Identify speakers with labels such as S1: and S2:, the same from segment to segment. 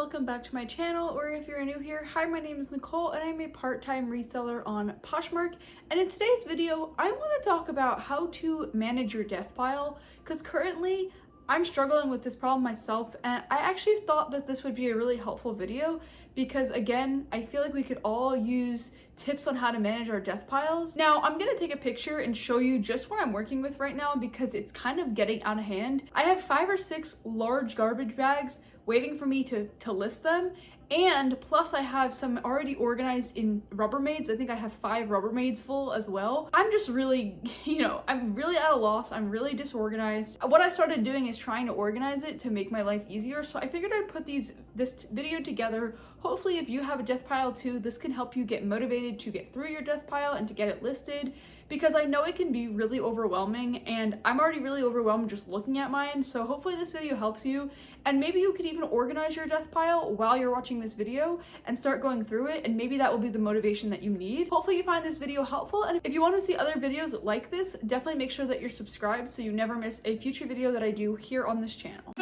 S1: welcome back to my channel, or if you're new here, hi, my name is Nicole and I'm a part-time reseller on Poshmark, and in today's video I want to talk about how to manage your death pile, because currently I'm struggling with this problem myself, and I actually thought that this would be a really helpful video because, again, I feel like we could all use tips on how to manage our death piles. Now, I'm gonna take a picture and show you just what I'm working with right now because it's kind of getting out of hand. I have 5 or 6 large garbage bags waiting for me to list them, and plus I have some already organized in Rubbermaids. I think I have 5 Rubbermaids full as well. I'm just really, I'm really at a loss. I'm really disorganized. What I started doing is trying to organize it to make my life easier, so I figured I'd put this video together. Hopefully if you have a death pile too, this can help you get motivated to get through your death pile and to get it listed, because I know it can be really overwhelming, and I'm already really overwhelmed just looking at mine. So hopefully this video helps you, and maybe you could even organize your death pile while you're watching this video and start going through it, and maybe that will be the motivation that you need. Hopefully you find this video helpful, and if you want to see other videos like this, definitely make sure that you're subscribed so you never miss a future video that I do here on this channel.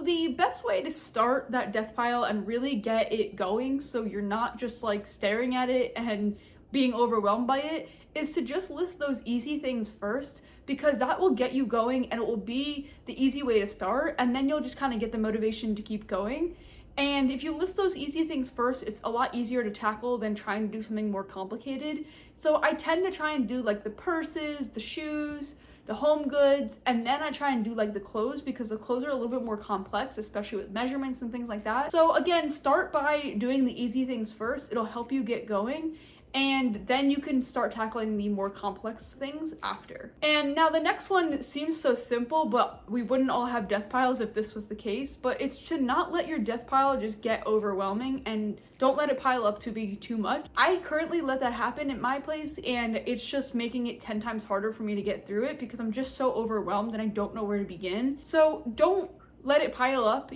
S1: The best way to start that death pile and really get it going so you're not just like staring at it and being overwhelmed by it is to just list those easy things first, because that will get you going and it will be the easy way to start, and then you'll just kind of get the motivation to keep going. And if you list those easy things first, it's a lot easier to tackle than trying to do something more complicated. So I tend to try and do like the purses, the shoes, the home goods, and then I try and do like the clothes, because the clothes are a little bit more complex, especially with measurements and things like that. So again, start by doing the easy things first. It'll help you get going, and then you can start tackling the more complex things after. And now the next one seems so simple, but we wouldn't all have death piles if this was the case, but it's to not let your death pile just get overwhelming, and don't let it pile up to be too much. I currently let that happen at my place, and it's just making it 10 times harder for me to get through it because I'm just so overwhelmed and I don't know where to begin. So don't let it pile up,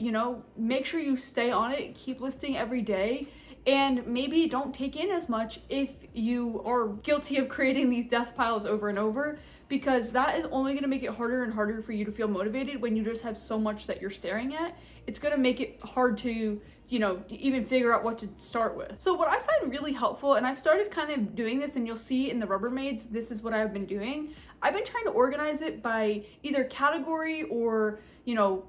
S1: make sure you stay on it, keep listing every day. And maybe don't take in as much if you are guilty of creating these death piles over and over, because that is only going to make it harder and harder for you to feel motivated when you just have so much that you're staring at. It's going to make it hard to, even figure out what to start with. So what I find really helpful, and I've started kind of doing this, and you'll see in the Rubbermaids, this is what I've been doing. I've been trying to organize it by either category or,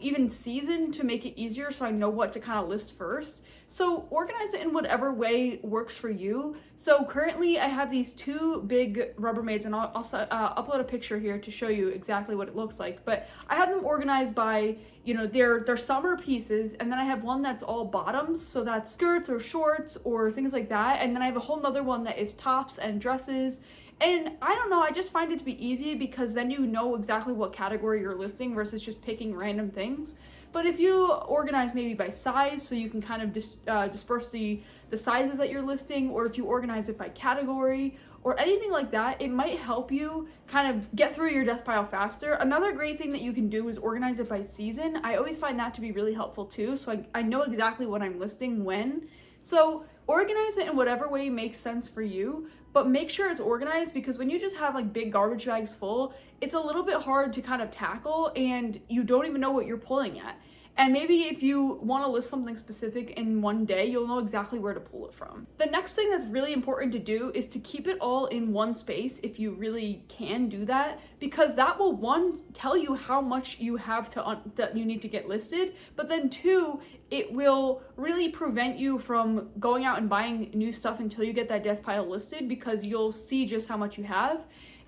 S1: even season to make it easier so I know what to kind of list first. So organize it in whatever way works for you. So currently I have these 2 big Rubbermaids, and I'll upload a picture here to show you exactly what it looks like. But I have them organized by, their summer pieces, and then I have one that's all bottoms, so that's skirts or shorts or things like that. And then I have a whole nother one that is tops and dresses. And I don't know, I just find it to be easy because then you know exactly what category you're listing versus just picking random things. But if you organize maybe by size, so you can kind of disperse the sizes that you're listing, or if you organize it by category or anything like that, it might help you kind of get through your death pile faster. Another great thing that you can do is organize it by season. I always find that to be really helpful too, so I know exactly what I'm listing when. So organize it in whatever way makes sense for you, but make sure it's organized, because when you just have like big garbage bags full, it's a little bit hard to kind of tackle and you don't even know what you're pulling at. And maybe if you want to list something specific in one day, you'll know exactly where to pull it from. The next thing that's really important to do is to keep it all in one space if you really can do that, because that will, 1, tell you how much you have that you need to get listed, but then 2, it will really prevent you from going out and buying new stuff until you get that death pile listed, because you'll see just how much you have.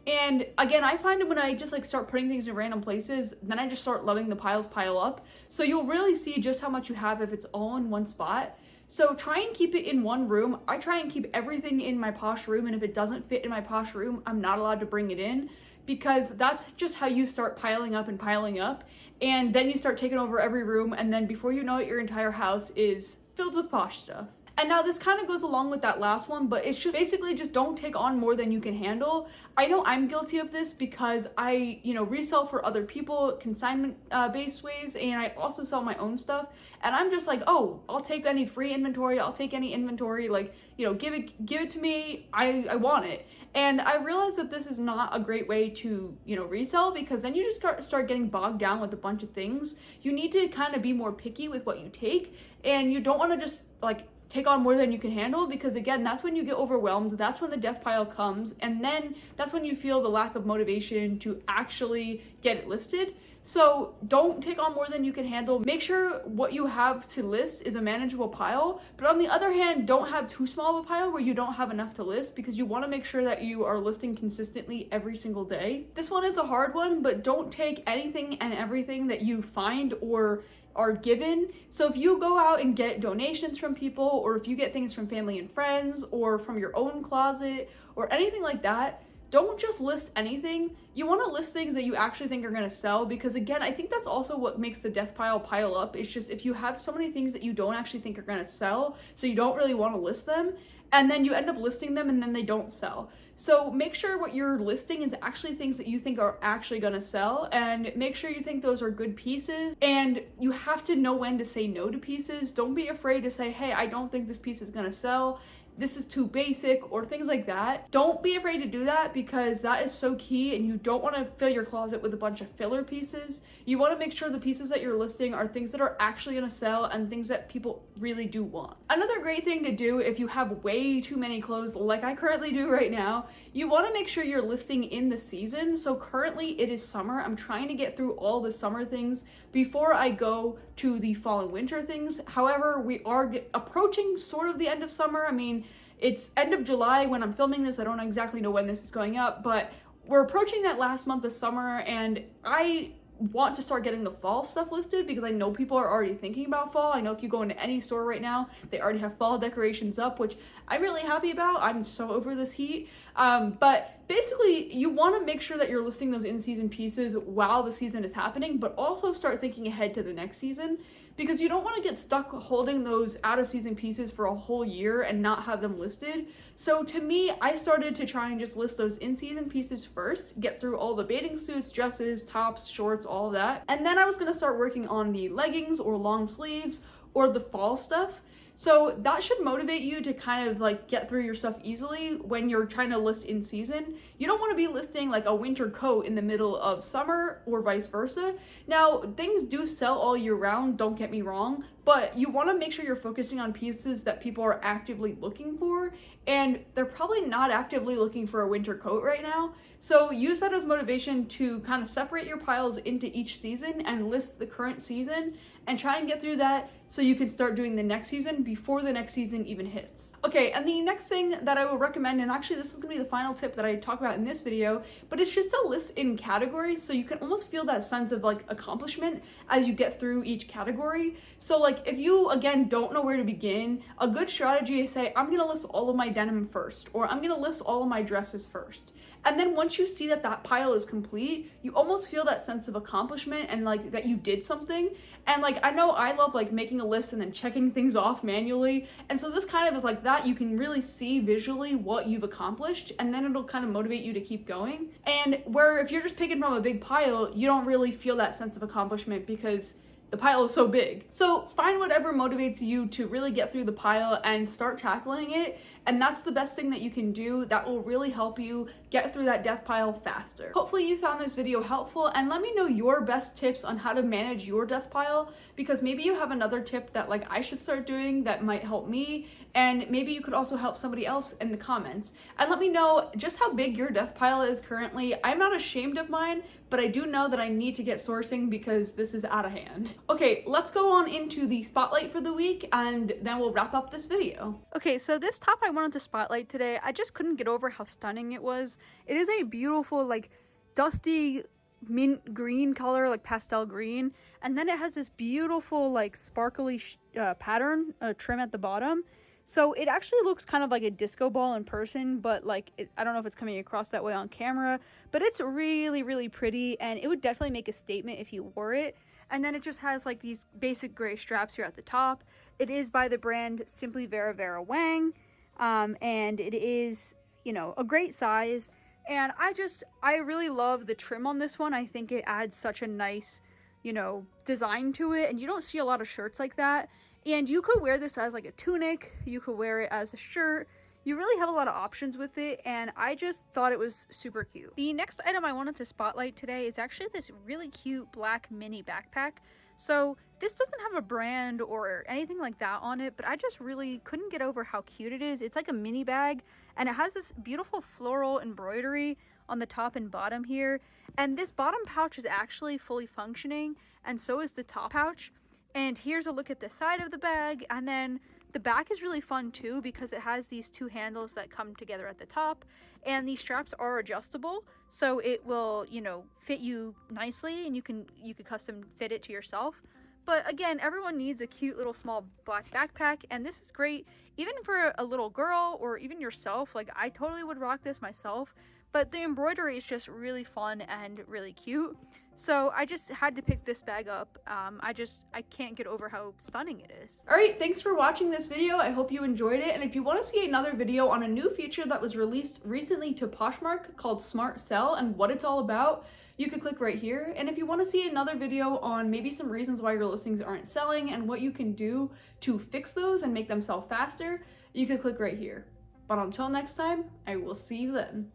S1: And again, I find it when I just start putting things in random places, then I just start letting the piles pile up. So you'll really see just how much you have if it's all in one spot. So try and keep it in one room. I try and keep everything in my Posh room, and if it doesn't fit in my Posh room, I'm not allowed to bring it in, because that's just how you start piling up and piling up. And then you start taking over every room, and then before you know it, your entire house is filled with Posh stuff. And now this kind of goes along with that last one, but it's just basically just don't take on more than you can handle. I know I'm guilty of this because I, resell for other people, consignment based ways, and I also sell my own stuff. And I'm just like, oh, I'll take any free inventory, I'll take any inventory, like, give it to me, I want it. And I realized that this is not a great way to, resell, because then you just start getting bogged down with a bunch of things. You need to kind of be more picky with what you take, and you don't want to just like take on more than you can handle, because again, that's when you get overwhelmed, that's when the death pile comes, and then that's when you feel the lack of motivation to actually get it listed. So don't take on more than you can handle. Make sure what you have to list is a manageable pile, but on the other hand, don't have too small of a pile where you don't have enough to list, because you want to make sure that you are listing consistently every single day. This one is a hard one, but don't take anything and everything that you find or are given. So if you go out and get donations from people, or if you get things from family and friends, or from your own closet, or anything like that, don't just list anything. You want to list things that you actually think are going to sell, because again, I think that's also what makes the death pile up. It's just if you have so many things that you don't actually think are going to sell, so you don't really want to list them, and then you end up listing them and then they don't sell. So make sure what you're listing is actually things that you think are actually going to sell, and make sure you think those are good pieces, and you have to know when to say no to pieces. Don't be afraid to say, hey, I don't think this piece is going to sell, this is too basic, or things like that. Don't be afraid to do that, because that is so key, and you don't want to fill your closet with a bunch of filler pieces. You want to make sure the pieces that you're listing are things that are actually going to sell and things that people really do want. Another great thing to do if you have way too many clothes like I currently do right now, you want to make sure you're listing in the season. So currently it is summer. I'm trying to get through all the summer things before I go to the fall and winter things. However, we are approaching sort of the end of summer. I mean, it's end of July when I'm filming this. I don't exactly know when this is going up, but we're approaching that last month of summer, and I want to start getting the fall stuff listed, because I know people are already thinking about fall. I know if you go into any store right now, they already have fall decorations up, which I'm really happy about. I'm so over this heat. But basically, you want to make sure that you're listing those in-season pieces while the season is happening, but also start thinking ahead to the next season, because you don't want to get stuck holding those out-of-season pieces for a whole year and not have them listed. So to me, I started to try and just list those in-season pieces first, get through all the bathing suits, dresses, tops, shorts, all of that. And then I was going to start working on the leggings or long sleeves or the fall stuff. So that should motivate you to kind of like get through your stuff easily when you're trying to list in season. You don't want to be listing like a winter coat in the middle of summer or vice versa. Now, things do sell all year round, don't get me wrong, but you want to make sure you're focusing on pieces that people are actively looking for, and they're probably not actively looking for a winter coat right now. So use that as motivation to kind of separate your piles into each season and list the current season, and try and get through that so you can start doing the next season before the next season even hits. Okay, and the next thing that I will recommend, and actually this is gonna be the final tip that I talk about in this video, but it's just to list in categories, so you can almost feel that sense of like accomplishment as you get through each category. So like if you, again, don't know where to begin, a good strategy is say, I'm gonna list all of my denim first, or I'm gonna list all of my dresses first. And then once you see that that pile is complete, you almost feel that sense of accomplishment and like that you did something. And like, I know I love like making a list and then checking things off manually. And so this kind of is like that. You can really see visually what you've accomplished, and then it'll kind of motivate you to keep going. And where if you're just picking from a big pile, you don't really feel that sense of accomplishment because the pile is so big. So find whatever motivates you to really get through the pile and start tackling it. And that's the best thing that you can do. That will really help you get through that death pile faster. Hopefully you found this video helpful, and let me know your best tips on how to manage your death pile, because maybe you have another tip that like I should start doing that might help me, and maybe you could also help somebody else in the comments. And let me know just how big your death pile is currently. I'm not ashamed of mine, but I do know that I need to get sourcing because this is out of hand. Okay, let's go on into the spotlight for the week, and then we'll wrap up this video. Okay, so this top I wanted to spotlight today, I just couldn't get over how stunning it was. It is a beautiful, like, dusty mint green color, like pastel green, and then it has this beautiful, like, sparkly pattern trim at the bottom. So it actually looks kind of like a disco ball in person, but like I don't know if it's coming across that way on camera, but it's really, really pretty, and it would definitely make a statement if you wore it. And then it just has like these basic gray straps here at the top. It is by the brand Simply Vera Vera Wang, and it is, you know, a great size. And I really love the trim on this one. I think it adds such a nice, you know, design to it, and you don't see a lot of shirts like that. And you could wear this as like a tunic, you could wear it as a shirt. You really have a lot of options with it, and I just thought it was super cute. The next item I wanted to spotlight today is actually this really cute black mini backpack. So this doesn't have a brand or anything like that on it, but I just really couldn't get over how cute it is. It's like a mini bag, and it has this beautiful floral embroidery on the top and bottom here. And this bottom pouch is actually fully functioning, and so is the top pouch. And here's a look at the side of the bag, and then the back is really fun too because it has these two handles that come together at the top, and these straps are adjustable, so it will, you know, fit you nicely, and you can custom fit it to yourself. But again, everyone needs a cute little small black backpack, and this is great even for a little girl or even yourself. Like, I totally would rock this myself. But the embroidery is just really fun and really cute. So I just had to pick this bag up. I can't get over how stunning it is. All right, thanks for watching this video. I hope you enjoyed it. And if you want to see another video on a new feature that was released recently to Poshmark called Smart Sell and what it's all about, you could click right here. And if you want to see another video on maybe some reasons why your listings aren't selling and what you can do to fix those and make them sell faster, you could click right here. But until next time, I will see you then.